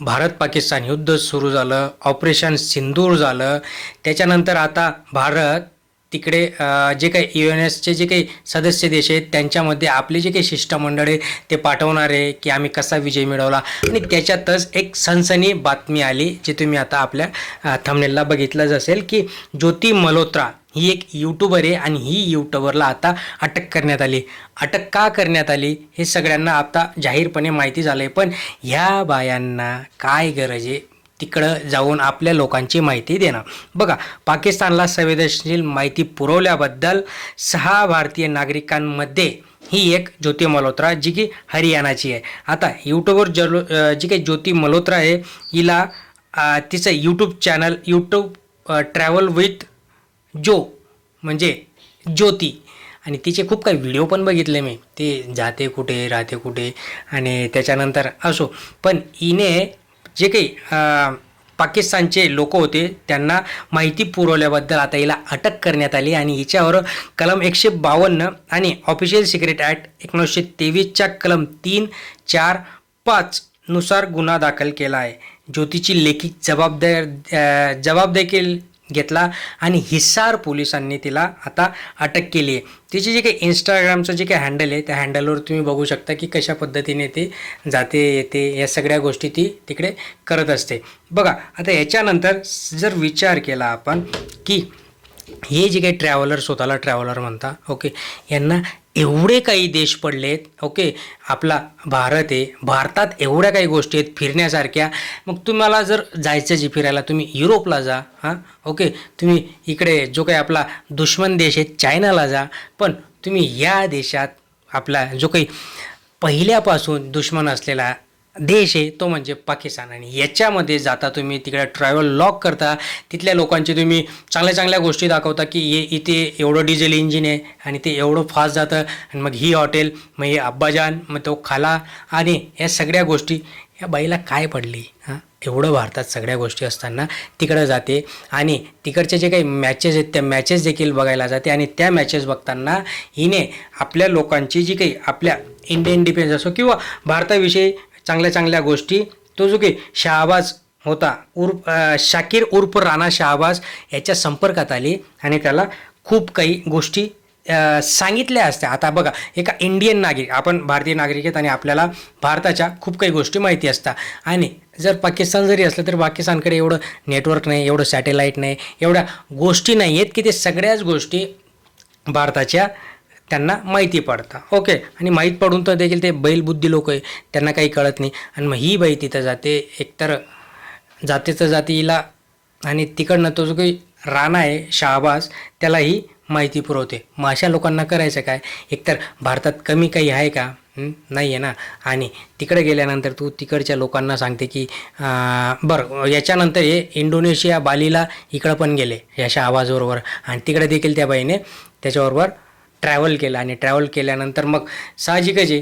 भारत पाकिस्तान युद्ध सुरू झालं, ऑपरेशन सिंदूर झालं. त्याच्यानंतर आता भारत तिकडे जे काही UN चे जे काही सदस्य देश आहेत त्यांच्यामध्ये आपले जे काही शिष्टमंडळ आहे ते पाठवणार आहे की आम्ही कसा विजय मिळवला. आणि त्याच्यातच एक सनसनी बातमी आली जी तुम्ही आता आपल्या थंबनेलला बघितलंच असेल की ज्योती मल्होत्रा ही एक यूट्यूबर आहे आणि ही यूट्यूबरला आता अटक करण्यात आली. अटक का करण्यात आली हे सगळ्यांना आता जाहीरपणे माहिती झालं आहे. पण ह्या बायांना काय गरज आहे तिकडं जाऊन आपल्या लोकांची माहिती देणं? बघा, पाकिस्तानला संवेदनशील माहिती पुरवल्याबद्दल 6 भारतीय नागरिकांमध्ये ही एक ज्योती मल्होत्रा जी की हरियाणाची आहे. आता यूट्यूबवर जी काही ज्योती मल्होत्रा आहे हिला तिचं YouTube channel YouTube travel with जो म्हणजे ज्योती, आणि तिचे खूप काही व्हिडिओ पण बघितले मी. ते जाते कुठे राहते कुठे आणि त्याच्यानंतर असो. पण हिने जे काही पाकिस्तानचे लोक होते त्यांना माहिती पुरवल्याबद्दल आता हिला अटक करण्यात आली आणि हिच्यावर कलम 152 आणि ऑफिशियल सिक्रेट ॲक्ट 1923च्या कलम 3, 4, 5 नुसार गुन्हा दाखल केला आहे. ज्योतीची लेखी जबाब देखील घेतला आणि हिसार पोलिसांनी तिला आता अटक केली आहे. तिचे जे काही इंस्टाग्रामचं जे काही हँडल आहे त्या हँडलवर तुम्ही बघू शकता की कशा पद्धतीने ते जाते येते या सगळ्या गोष्टी ती तिकडे करत असते. बघा, आता याच्यानंतर जर विचार केला आपण की हे जे काही ट्रॅव्हलर स्वतःला ट्रॅव्हलर म्हणता, ओके, यांना एवढे काही देश पडलेत, ओके, आपला भारत आहे, भारतात एवढ्या काही गोष्टी आहेत फिरण्यासारख्या. मग तुम्हाला जर जायचं जे फिरायला तुम्ही युरोपला जा, हां, ओके, तुम्ही इकडे जो काही आपला दुश्मन देश आहे चायनाला जा. पण तुम्ही या देशात आपला जो काही पहिल्यापासून दुश्मन असलेला देश आहे तो म्हणजे पाकिस्तान, आणि याच्यामध्ये जाता तुम्ही तिकडे ट्रॅव्हल लॉग करता, तिथल्या लोकांची तुम्ही चांगल्या चांगल्या गोष्टी दाखवता की इथे एवढं डिझेल इंजिन आहे आणि ते एवढं फास्ट जातं, आणि मग ही हॉटेल, मग हे अब्बाजान, मग तो खाला, आणि या सगळ्या गोष्टी या बाईला काय पडली? हां, एवढं भारतात सगळ्या गोष्टी असताना तिकडं जाते आणि तिकडचे जे काही मॅचेस आहेत त्या मॅचेस देखील बघायला जाते. आणि त्या मॅचेस बघताना हिने आपल्या लोकांची जी काही आपल्या इंडियन डिफेन्स असो किंवा भारताविषयी चांगल्या चांगल्या गोष्टी, तो जो काही शहाबाज होता उर्फ शाकीर उर्फ राणा शहाबाज याच्या संपर्कात आली आणि त्याला खूप काही गोष्टी सांगितल्या असत्या. आता बघा, एका इंडियन नागरिक, आपण भारतीय नागरिक आहेत आणि आपल्याला भारताच्या खूप काही गोष्टी माहिती असतात. आणि जर पाकिस्तान जरी असलं तर पाकिस्तानकडे एवढं नेटवर्क नाही, एवढं सॅटेलाईट नाही, एवढ्या गोष्टी नाही आहेत की ते सगळ्याच गोष्टी भारताच्या त्यांना माहिती पडतं, ओके. आणि माहीत पडून तर देखील ते बैलबुद्धी लोक आहे, त्यांना काही कळत नाही. आणि मग ही बाई तिथं जाते, एकतर जाते तर जाते हिला, आणि तिकडनं तो जो काही राणा आहे शहाबाज त्याला ही माहिती पुरवते. मग अशा लोकांना करायचं काय? एकतर भारतात कमी काही आहे का? नाही आहे ना. आणि तिकडे गेल्यानंतर तू तिकडच्या लोकांना सांगते की बरं, याच्यानंतर हे इंडोनेशिया बालीला इकडं पण गेले या शहाबाजबरोबर, आणि तिकडे देखील त्या बाईने त्याच्याबरोबर ट्रॅव्हल केलं. आणि ट्रॅव्हल केल्यानंतर मग साहजिकच आहे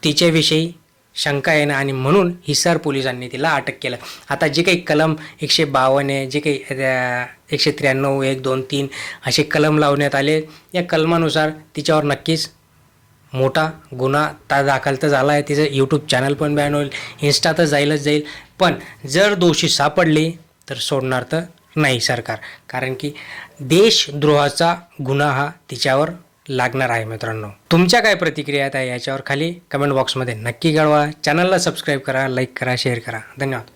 तिच्याविषयी शंका येणं, आणि म्हणून हिसार पोलिसांनी तिला अटक केलं. आता जे काही कलम 152 आहे, जे काही 193, 1, 2, 3 असे कलम लावण्यात आले, या कलमानुसार तिच्यावर नक्कीच मोठा गुन्हा दाखल तर झाला आहे. तिचं यूट्यूब चॅनल पण बॅन होईल, इन्स्टा तर जाईलच जाईल. पण जर दोषी सापडले तर सोडणार तर नाही सरकार, कारण की देशद्रोहाचा गुन्हा हा तिच्यावर लागणार आहे. मित्रांनो, तुमच्या काय प्रतिक्रिया आहेत याच्यावर खाली कमेंट बॉक्समध्ये नक्की कळवा. चॅनलला सबस्क्राईब करा, लाईक करा, शेअर करा. धन्यवाद.